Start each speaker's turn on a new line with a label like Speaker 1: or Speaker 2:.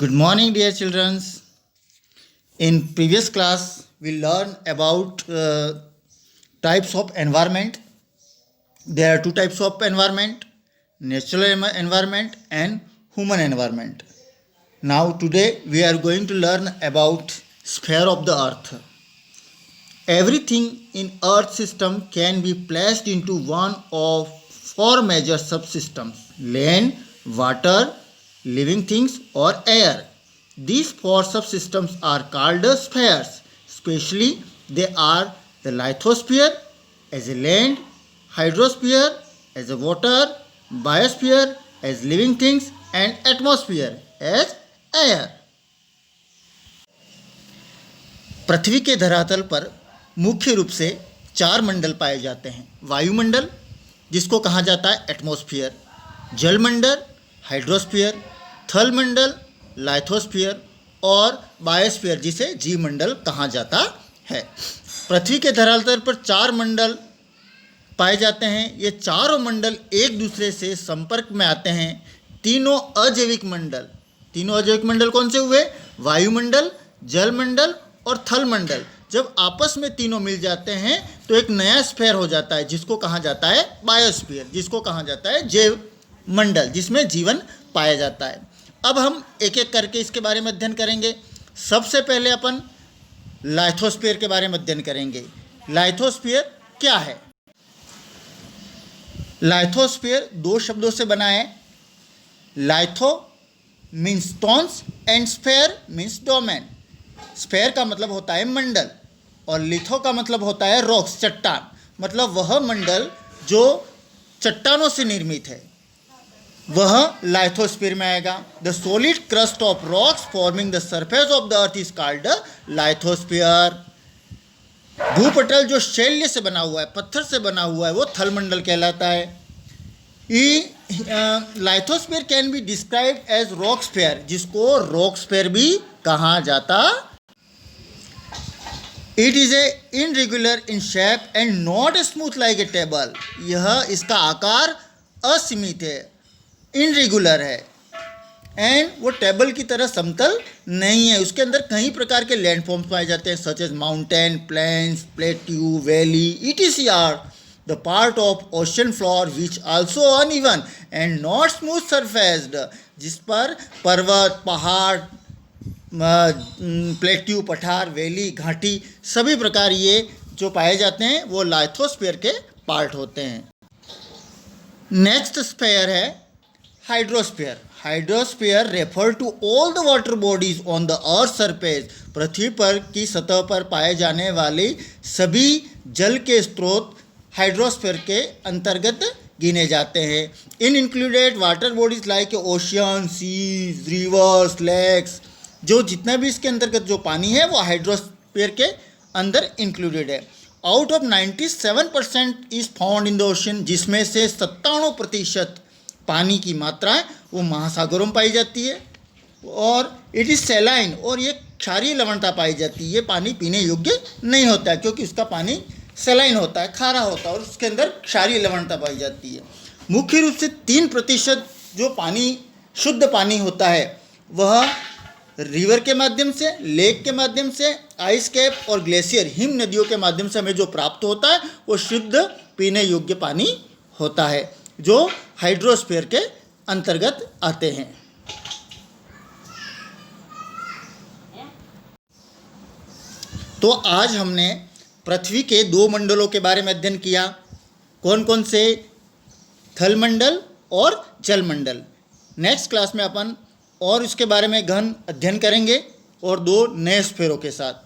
Speaker 1: Good morning, dear children. In previous class, we learned about types of environment. There are two types of environment: natural environment and human environment. Now, today we are going to learn about sphere of the earth. Everything in earth system can be placed into one of four major subsystems: land, water, living things or air. These four subsystems are called spheres. Especially they are the lithosphere as a land, hydrosphere as a water, biosphere as living things and atmosphere as air. पृथ्वी के धरातल पर मुख्य रूप से चार मंडल पाए जाते हैं: वायुमंडल, जिसको कहा जाता है एटमॉस्फेयर, जलमंडल हाइड्रोस्फीयर, थलमंडल लाइथोस्फीयर और बायोस्फीयर, जिसे जीवमंडल कहा जाता है। पृथ्वी के धरातल पर चार मंडल पाए जाते हैं। ये चारों मंडल एक दूसरे से संपर्क में आते हैं। तीनों अजैविक मंडल कौन से हुए? वायुमंडल, जलमंडल और थलमंडल। जब आपस में तीनों मिल जाते हैं तो एक नया स्फीयर हो जाता है, जिसको कहा जाता है बायोस्फीयर, जिसको कहा जाता है जैव मंडल, जिसमें जीवन पाया जाता है। अब हम एक एक करके इसके बारे में अध्ययन करेंगे। सबसे पहले अपन लाइथोस्फीयर के बारे में अध्ययन करेंगे। लाइथोस्फीयर क्या है? लाइथोस्फीयर दो शब्दों से बना है। Litho means stones and sphere means domain. Sphere का मतलब होता है मंडल और लिथो का मतलब होता है रॉक्स, चट्टान। मतलब वह मंडल जो चट्टानों से निर्मित है, वह लाइथोस्फीयर में आएगा। The solid crust of rocks forming the surface of the earth is called lithosphere. भूपटल जो शैल्य से बना हुआ है, पत्थर से बना हुआ है, वो थलमंडल कहलाता है। Lithosphere can be described as rock sphere, जिसको रॉक स्फीयर भी कहा जाता। It is a irregular in shape and not smooth like a table. यह इसका आकार असीमित है, इनरेगुलर है एंड वो टेबल की तरह समतल नहीं है। उसके अंदर कई प्रकार के लैंडफॉर्म्स पाए जाते हैं, such as mountain, plains, plateau, valley, etc are the part of ocean floor which also uneven and not smooth surfaced, जिस पर पर्वत, पहाड़, प्लेट्यू, पठार, वैली, घाटी, सभी प्रकार ये जो पाए जाते हैं वो लाइथोस्फीयर के पार्ट होते हैं। नेक्स्ट स्फीयर है hydrosphere. Hydrosphere refer to all the water bodies on the earth surface. पृथ्वी पर की सतह पर पाए जाने वाले सभी जल के स्रोत हाइड्रोस्फीयर के अंतर्गत गिने जाते हैं। In included water bodies like ocean, seas, rivers, lakes. जो जितना भी इसके अंतर्गत जो पानी है वो हाइड्रोस्फीयर के अंदर इंक्लूडेड है। Out of 97% is found in the ocean, जिसमें से 97% पानी की मात्रा है वो महासागरों में पाई जाती है। और इट इज़ सैलाइन, और ये क्षारीय लवणता पाई जाती है। ये पानी पीने योग्य नहीं होता है, क्योंकि उसका पानी सैलाइन होता है, खारा होता है, और उसके अंदर क्षारीय लवणता पाई जाती है। मुख्य रूप से 3% जो पानी शुद्ध पानी होता है वह रिवर के माध्यम से, लेक के माध्यम से, आइस कैप और ग्लेशियर, हिम नदियों के माध्यम से हमें जो प्राप्त होता है वो शुद्ध पीने योग्य पानी होता है, जो हाइड्रोस्फीयर के अंतर्गत आते हैं। तो आज हमने पृथ्वी के दो मंडलों के बारे में अध्ययन किया। कौन कौन से? थलमंडल और जलमंडल। नेक्स्ट क्लास में अपन और इसके बारे में गहन अध्ययन करेंगे और दो नए स्फीयरों के साथ।